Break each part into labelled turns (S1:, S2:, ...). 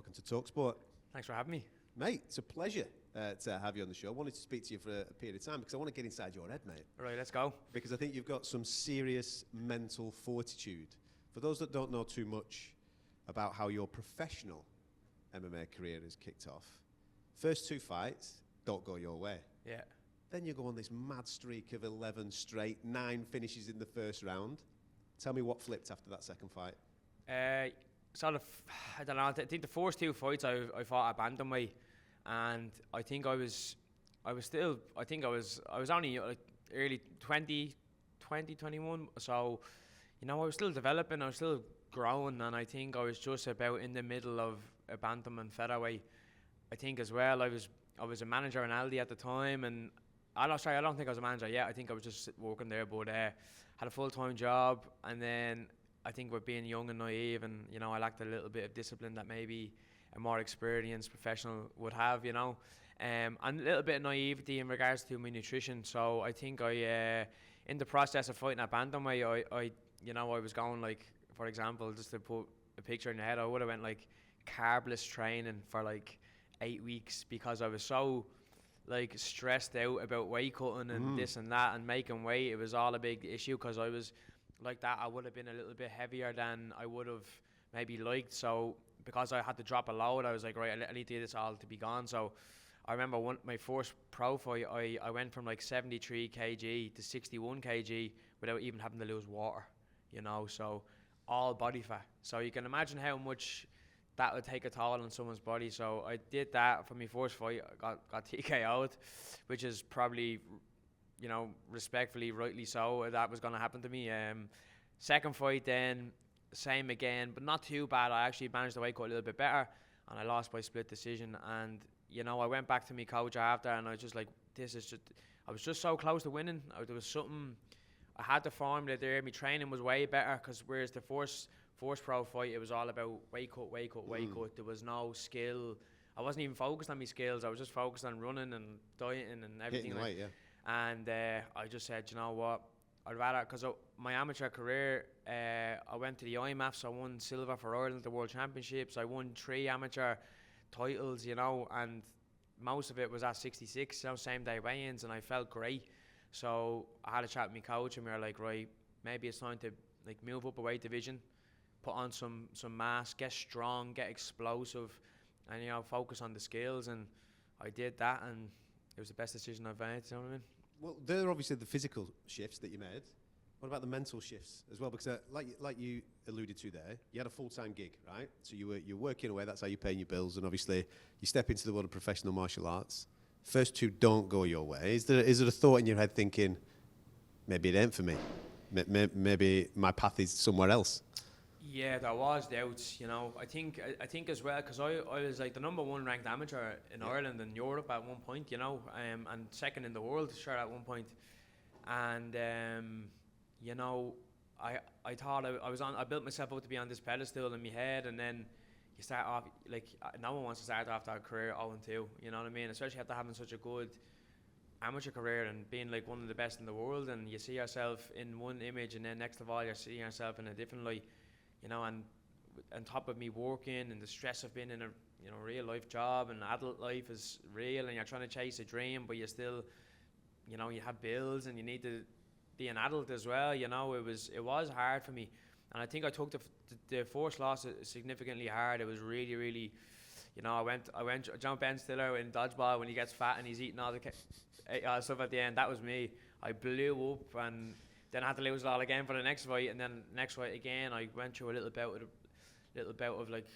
S1: welcome to talkSPORT.
S2: Thanks for having me.
S1: Mate, it's a pleasure to have you on the show. I wanted to speak to you for a period of time because I want to get inside your head, mate.
S2: All right, let's go.
S1: Because I think you've got some serious mental fortitude. For those that don't know too much about how your professional MMA career has kicked off, first 2 fights don't go your way.
S2: Yeah.
S1: Then you go on this mad streak of 11 straight, 9 finishes in the first round. Tell me what flipped after that second fight.
S2: I don't know. I think the first 2 fights I fought at bantamweight, and I think I was only like early 21. So, I was still developing, I was still growing, and I think I was just about in the middle of a bantam and featherweight. I think as well, I was a manager in Aldi at the time, and I don't think I was a manager yet. I think I was just working there, but had a full-time job, and then I think with being young and naive, and I lacked a little bit of discipline that maybe a more experienced professional would have, and a little bit of naivety in regards to my nutrition. So I think I, in the process of fighting at bantamweight, I was going, like, for example, just to put a picture in your head, I would have went like carbless training for like 8 weeks because I was so like stressed out about weight cutting and this and that and making weight. It was all a big issue because I was like that. I would have been a little bit heavier than I would have maybe liked. So because I had to drop a load, I was like, right, I need to do this all to be gone. So I remember my first pro fight, I went from like 73 kg to 61 kg without even having to lose water, so all body fat. So you can imagine how much that would take a toll on someone's body. So I did that for my first fight. I got TKO'd, which is probably, respectfully, rightly so, that was going to happen to me. Second fight then, same again, but not too bad. I actually managed to weight cut a little bit better, and I lost by split decision. And, I went back to my coach after, and I was just like, I was just so close to winning. There was something, I had the formula there. My training was way better, because whereas the first pro fight, it was all about weight cut. There was no skill. I wasn't even focused on my skills. I was just focused on running and dieting and everything.
S1: Hitting weight, yeah.
S2: And I just said, you know what, I'd rather, because my amateur career, I went to the IMAFs. I won silver for Ireland at the World Championships. I won 3 amateur titles, and most of it was at 66, same day weigh-ins, and I felt great. So I had a chat with my coach, and we were like, right, maybe it's time to like move up a weight division, put on some mass, get strong, get explosive, and focus on the skills. And I did that, and it was the best decision I've made. You know what I mean?
S1: Well, there are obviously the physical shifts that you made. What about the mental shifts as well? Because like you alluded to there, you had a full-time gig, right? So you're working away. That's how you're paying your bills. And obviously, you step into the world of professional martial arts. First 2 don't go your way. Is there a thought in your head thinking, maybe it ain't for me? Maybe my path is somewhere else?
S2: Yeah, there was doubts. I think as well, because I was like the #1 ranked amateur in Ireland and Europe at one point, and second in the world, sure, at one point. And I thought I built myself up to be on this pedestal in my head, and then you start off, like, no one wants to start off that career 0-2, you know what I mean? Especially after having such a good amateur career and being like one of the best in the world, and you see yourself in one image, and then next of all you're seeing yourself in a different light, and on top of me working and the stress of being in a real life job, and adult life is real, and you're trying to chase a dream, but you still, you have bills, and you need to be an adult as well. It was hard for me, and I think I took the first loss significantly hard. It was really, really, I went John Ben Stiller in dodgeball when he gets fat and he's eating all the stuff at the end. That was me. I blew up, and then I had to lose it all again for the next fight, and then next fight again I went through a little bout of like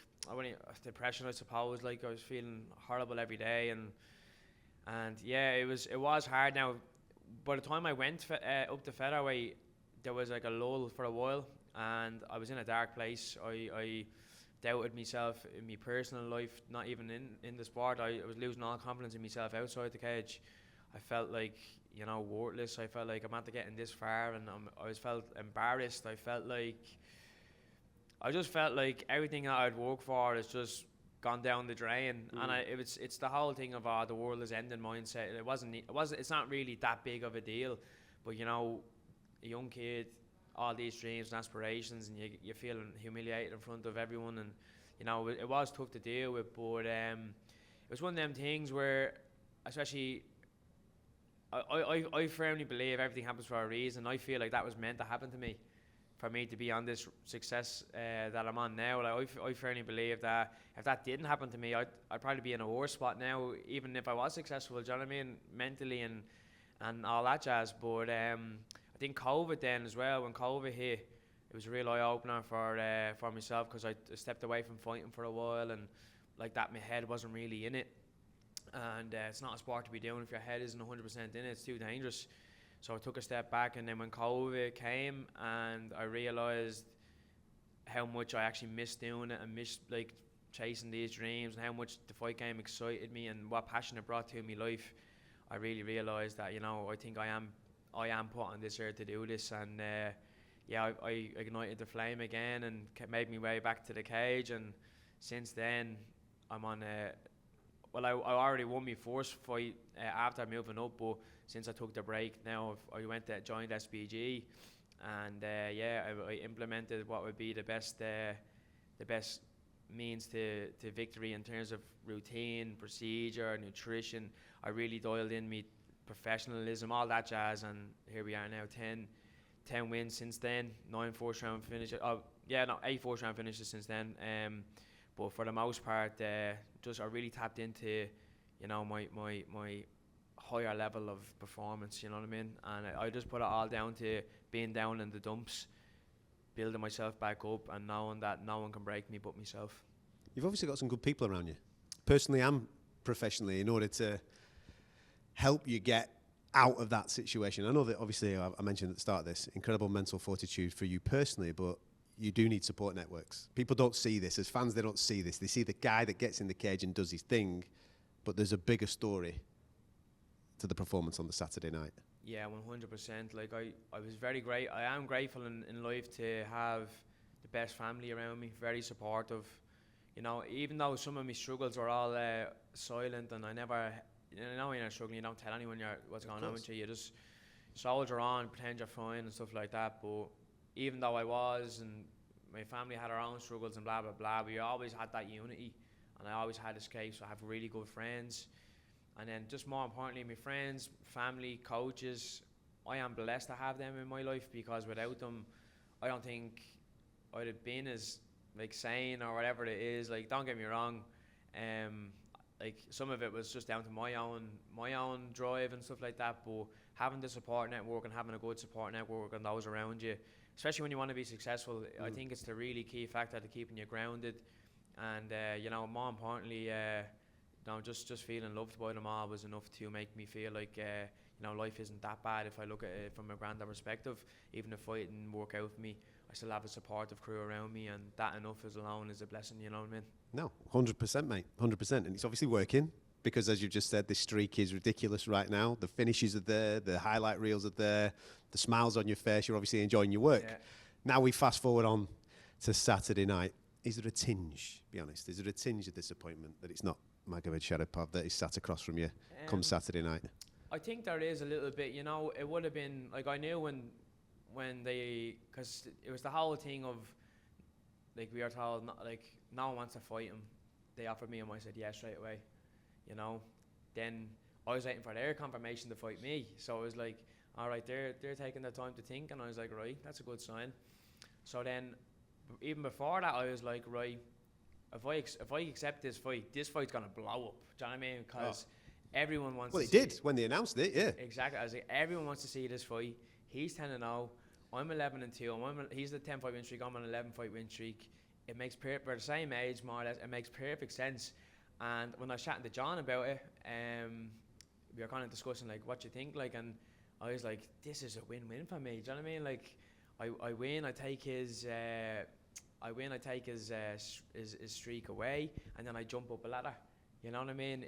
S2: depression, I suppose. Like, I was feeling horrible every day, and yeah, it was hard. Now, by the time I went up to featherweight, there was like a lull for a while, and I was in a dark place. I doubted myself in my personal life, not even in the sport. I was losing all confidence in myself outside the cage. I felt like, worthless. I felt like I'm not getting this far, and I felt embarrassed. I just felt like everything that I'd worked for has just gone down the drain. And it's the whole thing of the world is ending mindset. It's not really that big of a deal, but a young kid, all these dreams and aspirations, and you're feeling humiliated in front of everyone, and you know, it was tough to deal with, but it was one of them things where, especially, I firmly believe everything happens for a reason. I feel like that was meant to happen to me, for me to be on this success that I'm on now. Like I firmly believe that if that didn't happen to me, I'd probably be in a worse spot now, even if I was successful. Do you know what I mean? Mentally and all that jazz. But I think COVID then as well, when COVID hit, it was a real eye opener for myself, because I stepped away from fighting for a while, and like that, my head wasn't really in it. And it's not a sport to be doing if your head isn't 100% in it. It's too dangerous. So I took a step back, and then when COVID came, and I realised how much I actually missed doing it, and missed like chasing these dreams, and how much the fight game excited me, and what passion it brought to my life, I really realised that, you know, I think I am put on this earth to do this. And yeah, I ignited the flame again and made my way back to the cage. And since then, I'm on well, I already won my first fight after moving up, but since I took the break, now I joined SBG, and yeah, I implemented what would be the best means to victory in terms of routine, procedure, nutrition. I really dialed in me professionalism, all that jazz, and here we are now, 10 wins since then, 9 first-round finishes. Oh, yeah, no, 8 first-round finishes since then. But for the most part, just I really tapped into, you know, my higher level of performance, you know what I mean? And I just put it all down to being down in the dumps, building myself back up, and knowing that no one can break me but myself.
S1: You've obviously got some good people around you, personally and professionally, in order to help you get out of that situation. I know that obviously I mentioned at the start of this, incredible mental fortitude for you personally, but you do need support networks. People don't see this. As fans, they don't see this. They see the guy that gets in the cage and does his thing, but there's a bigger story to the performance on the Saturday night.
S2: Yeah, 100%. Like I was very great. I am grateful in life to have the best family around me, very supportive. You know, even though some of my struggles were all silent, and I never, you know, when you're struggling, you don't tell anyone what's going on with you. You just soldier on, pretend you're fine and stuff like that. But even though I was, and my family had our own struggles and blah, blah, blah, we always had that unity, and I always had escapes. So I have really good friends. And then just more importantly, my friends, family, coaches, I am blessed to have them in my life, because without them, I don't think I'd have been as like sane or whatever it is. Like, don't get me wrong, like some of it was just down to my own drive and stuff like that, but having the support network and having a good support network and those around you, especially when you want to be successful, I think it's the really key factor to keeping you grounded. And you know, more importantly, you know, just feeling loved by them all was enough to make me feel like you know, life isn't that bad if I look at it from a grander perspective. Even if fight didn't work out for me, I still have a supportive crew around me, and that enough is alone is a blessing, you know what I mean?
S1: No, 100%, mate, 100%. And it's obviously working, because as you've just said, this streak is ridiculous right now. The finishes are there, the highlight reels are there, the smiles on your face, you're obviously enjoying your work.
S2: Yeah.
S1: Now we fast forward on to Saturday night. Is there a tinge, be honest, is there a tinge of disappointment that it's not Magomed Sharipov that is sat across from you come Saturday night?
S2: I think there is a little bit, you know. It would have been, like, I knew when they, because it was the whole thing of, like, we were told, no one wants to fight him. They offered me him, I said yes straight away, you know. Then I was waiting for their confirmation to fight me, so it was like, all right, they're taking the time to think, and I was like, right, that's a good sign. So then, even before that, I was like, right, if I accept this fight's gonna blow up. Do you know what I mean? Because everyone wants.
S1: Well,
S2: to
S1: it did when they announced it. Yeah.
S2: Exactly. I was like, everyone wants to see this fight. He's 10-0. I'm 11-2. He's the 10-fight win streak. I'm on 11-fight win streak. It makes we're the same age, more or less. It makes perfect sense. And when I was chatting to John about it, we were kind of discussing like what you think, like, and I was like, this is a win-win for me. Do you know what I mean? Like, I win. I take his. I take his streak away, and then I jump up a ladder. You know what I mean?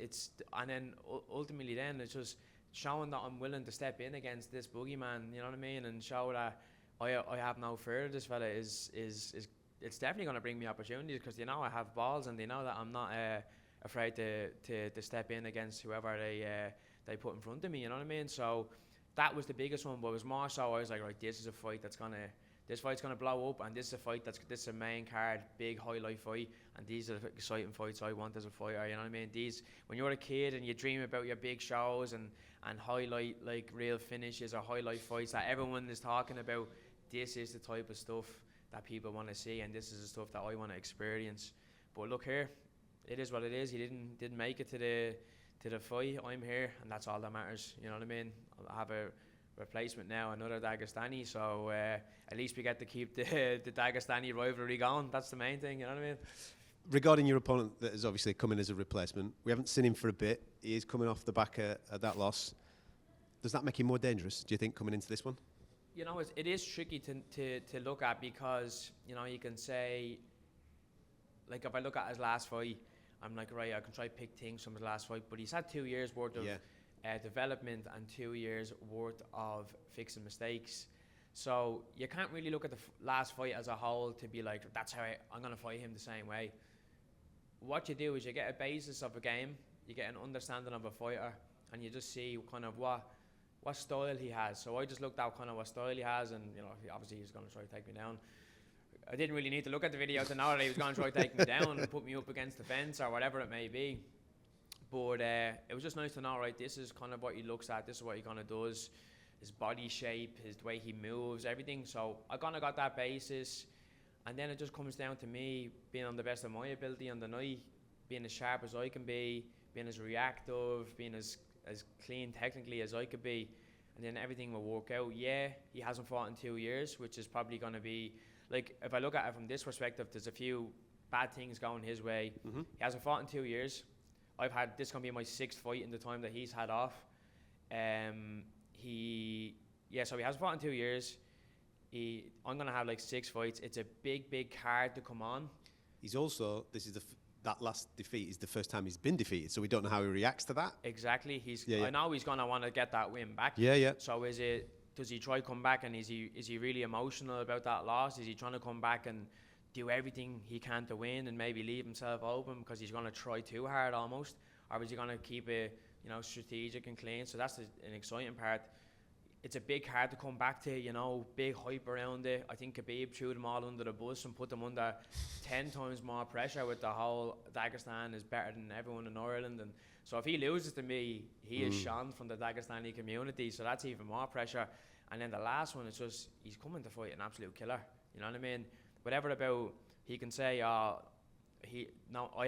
S2: And then ultimately, then it's just showing that I'm willing to step in against this boogeyman. You know what I mean? And show that I have no fear. This fella is it's definitely going to bring me opportunities, because they know I have balls, and they know that I'm not afraid to step in against whoever they put in front of me. You know what I mean? So that was the biggest one, but it was more so I was like, right, this is a fight that's gonna this fight's going to blow up, and this is a fight this is a main card, big highlight fight, and these are the exciting fights I want as a fighter. You know what I mean? These, when you're a kid and you dream about your big shows and highlight like real finishes or highlight fights that everyone is talking about, this is the type of stuff that people want to see, and this is the stuff that I want to experience. But look here, it is what it is. He didn't make it to the fight. I'm here, and that's all that matters. You know what I mean? I have a replacement now, another Dagestani, so at least we get to keep the Dagestani rivalry going. That's the main thing, you know what I mean?
S1: Regarding your opponent that is obviously coming as a replacement, we haven't seen him for a bit. He is coming off the back of that loss. Does that make him more dangerous, do you think, coming into this one?
S2: You know, it is tricky to look at, because, you know, you can say, like, if I look at his last fight, I'm like, right, I can try to pick things from his last fight, but he's had 2 years worth of development and 2 years worth of fixing mistakes. So you can't really look at the last fight as a whole to be like, that's how I'm going to fight him the same way. What you do is you get a basis of a game, you get an understanding of a fighter, and you just see kind of what style he has. So I just looked at kind of what style he has, and, you know, obviously he's going to try to take me down. I didn't really need to look at the video to know that he was going to try to take me down and put me up against the fence or whatever it may be. But it was just nice to know, right, this is kind of what he looks at, this is what he kind of does, his body shape, the way he moves, everything. So I kind of got that basis, and then it just comes down to me being on the best of my ability on the night, being as sharp as I can be, being as reactive, being as clean technically as I could be, and then everything will work out. Yeah, he hasn't fought in 2 years, which is probably going to be, like, if I look at it from this perspective, there's a few bad things going his way. Mm-hmm. He hasn't fought in 2 years. This going to be my 6th fight in the time that he's had off. So he hasn't fought in 2 years. I'm going to have like 6 fights. It's a big card to come on.
S1: He's also, that last defeat is the first time he's been defeated, so we don't know how he reacts to that.
S2: Exactly. I know he's going to want to get that win back.
S1: Yeah.
S2: So does he try to come back, and is he really emotional about that loss? Is he trying to come back and do everything he can to win and maybe leave himself open because he's going to try too hard almost? Or is he going to keep it, you know, strategic and clean? So that's an exciting part. It's a big card to come back to, you know, big hype around it. I think Khabib threw them all under the bus and put them under 10 times more pressure with the whole Dagestan is better than everyone in Ireland. And so if he loses to me, he is shunned from the Dagestani community. So that's even more pressure. And then the last one is just, he's coming to fight an absolute killer. You know what I mean? Whatever about, he can say, I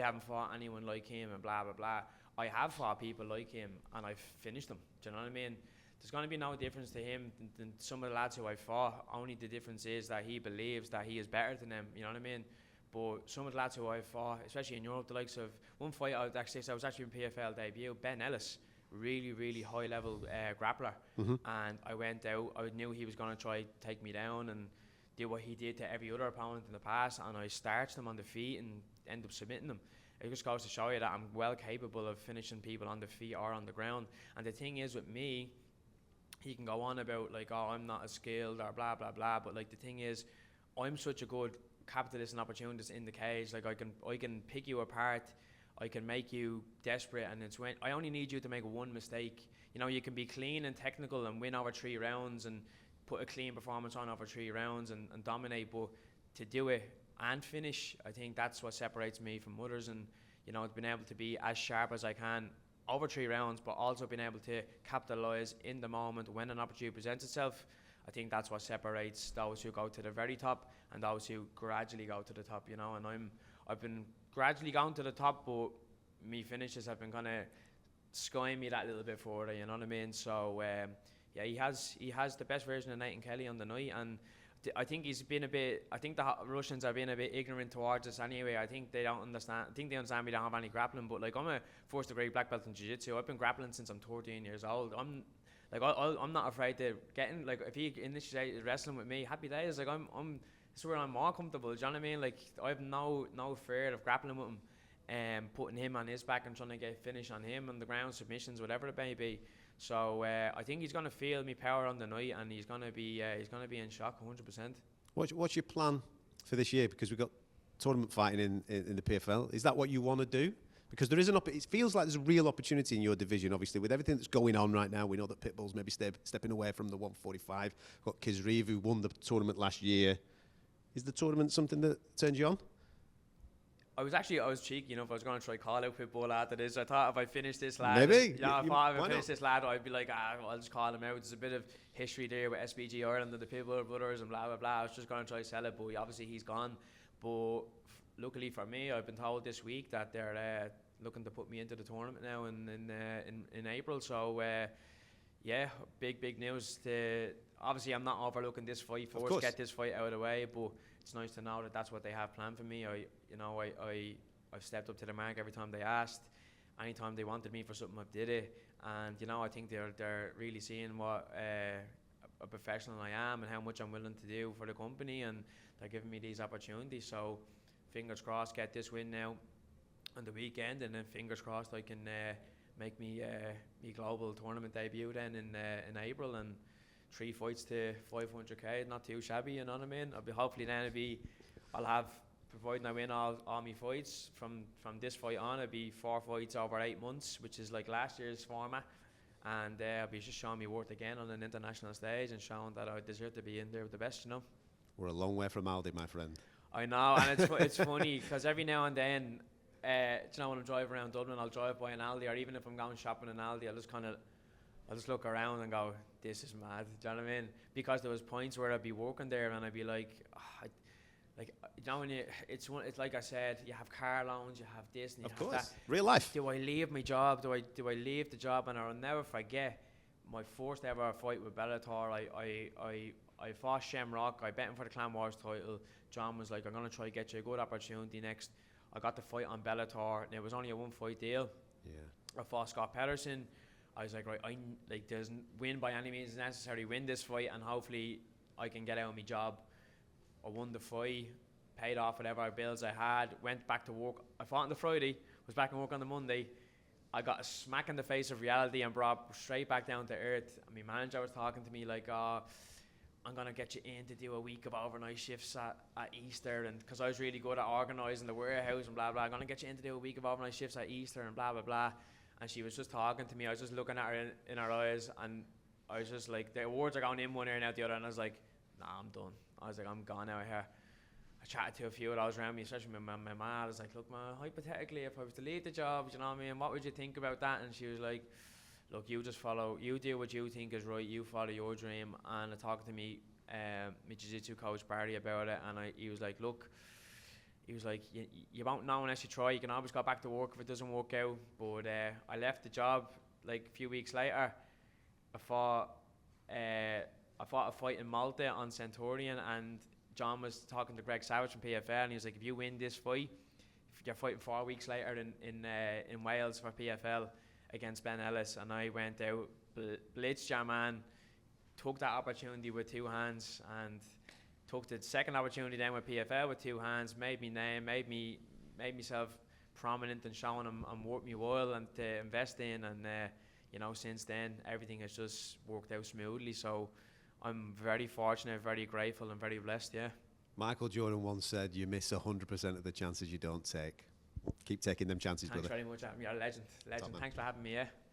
S2: haven't fought anyone like him and blah, blah, blah. I have fought people like him and I've finished them. Do you know what I mean? There's going to be no difference to him than some of the lads who I fought. Only the difference is that he believes that he is better than them. You know what I mean? But some of the lads who I fought, especially in Europe, the likes of one fight I was actually in PFL debut, Ben Ellis, really high level grappler. Mm-hmm. And I went out, I knew he was going to try to take me down and do what he did to every other opponent in the past, and I starched him on the feet and ended up submitting him. It just goes to show you that I'm well capable of finishing people on the feet or on the ground. And the thing is with me, he can go on about like, oh, I'm not as skilled or blah blah blah, but like the thing is, I'm such a good capitalist and opportunist in the cage. Like I can pick you apart, I can make you desperate, and it's when I only need you to make one mistake. You know, you can be clean and technical and win over 3 rounds and put a clean performance on over 3 rounds and dominate, but to do it and finish, I think that's what separates me from others. And, you know, being able to be as sharp as I can over 3 rounds, but also being able to capitalize in the moment when an opportunity presents itself. I think that's what separates those who go to the very top and those who gradually go to the top, you know. And I've been gradually going to the top, but me finishes have been kind of skying me that little bit further, you know what I mean? So yeah, he has the best version of Nathan Kelly on the night, and I think he's been a bit. I think the Russians are being a bit ignorant towards us anyway. I think they don't understand. I think they understand we don't have any grappling, but like I'm a first degree black belt in jiu-jitsu. I've been grappling since I'm 13 years old. I'm not afraid to get in. Like if he initiates wrestling with me, happy days. Like this is where I'm more comfortable. Do you know what I mean? Like I have no fear of grappling with him and putting him on his back and trying to get finish on him on the ground, submissions, whatever it may be. So I think he's going to feel me power on the night, and he's going to be in shock 100%.
S1: What's your plan for this year? Because we've got tournament fighting in the PFL. Is that what you want to do? Because there is it feels like there's a real opportunity in your division, obviously, with everything that's going on right now. We know that Pitbull's maybe stepping away from the 145. Got Kizreev, who won the tournament last year. Is the tournament something that turns you on?
S2: I was cheeky enough. I was going to try call out Pitbull after this. I thought if I finish this lad,
S1: maybe.
S2: Yeah, I thought if I finish this lad, I'd be like, I'll just call him out. There's a bit of history there with SBG Ireland and the Pitbull brothers and blah blah blah. I was just going to try to sell it, but obviously he's gone. But luckily for me, I've been told this week that they're looking to put me into the tournament now in April. So yeah, big news. Obviously, I'm not overlooking this fight first, get this fight out of the way, but it's nice to know that that's what they have planned for me. I've stepped up to the mark every time they asked. Anytime they wanted me for something, I did it. And I think they're really seeing what a professional I am and how much I'm willing to do for the company, and they're giving me these opportunities. So fingers crossed, get this win now on the weekend, and then fingers crossed I can make me global tournament debut then in April, and 3 fights to 500k, not too shabby, you know what I mean? I'll have, providing I win all my fights from this fight on, it'll be 4 fights over 8 months, which is like last year's format, and I'll be just showing me worth again on an international stage and showing that I deserve to be in there with the best,
S1: We're a long way from Aldi, my friend.
S2: I know, and it's funny because every now and then, when I'm driving around Dublin, I'll drive by an Aldi, or even if I'm going shopping in Aldi, I'll just look around and go, this is mad. Do you know what I mean? Because there was points where I'd be working there and I'd be like, when it's like I said, you have car loans, you have this, and you have that.
S1: Real life.
S2: Do I leave my job? Do I leave the job? And I'll never forget my first ever fight with Bellator. I fought Shamrock. I bet him for the Clan Wars title. John was like, I'm going to try to get you a good opportunity next. I got the fight on Bellator, and it was only a 1-fight deal.
S1: Yeah.
S2: I fought Scott Patterson. I was like, right, there's win by any means necessary, win this fight, and hopefully I can get out of my job. I won the fight, paid off whatever bills I had, went back to work. I fought on the Friday, was back in work on the Monday. I got a smack in the face of reality and brought straight back down to earth. And my manager was talking to me like, I'm going to get you in to do a week of overnight shifts at Easter, and because I was really good at organising the warehouse and blah, blah. I'm going to get you in to do a week of overnight shifts at Easter and blah, blah, blah. And she was just talking to me. I was just looking at her in her eyes, and I was just like, the words are going in one ear and out the other, and I was like, nah, I'm done. I was like, I'm gone out of here. I chatted to a few of those around me, especially my mum. I was like, look, man, hypothetically, if I was to leave the job, you know what I mean, what would you think about that? And she was like, look, you do what you think is right, you follow your dream. And I talked to me, my jiu-jitsu coach Barry about it, and he was like, look, he was like, you won't know unless you try. You can always go back to work if it doesn't work out. But I left the job like a few weeks later. I fought a fight in Malta on Centurion, and John was talking to Greg Savage from PFL, and he was like, if you win this fight, you're fighting 4 weeks later in Wales for PFL against Ben Ellis. And I went out, blitzed your man, took that opportunity with 2 hands, and took the second opportunity then with PFL with 2 hands, made me name, made myself prominent and showing I'm worth me while and to invest in, and since then everything has just worked out smoothly. So I'm very fortunate, very grateful, and very blessed. Yeah.
S1: Michael Jordan once said, "You miss 100% of the chances you don't take. Keep taking them chances,
S2: Thanks
S1: brother."
S2: very much. You're a legend. Thanks for having me. Yeah.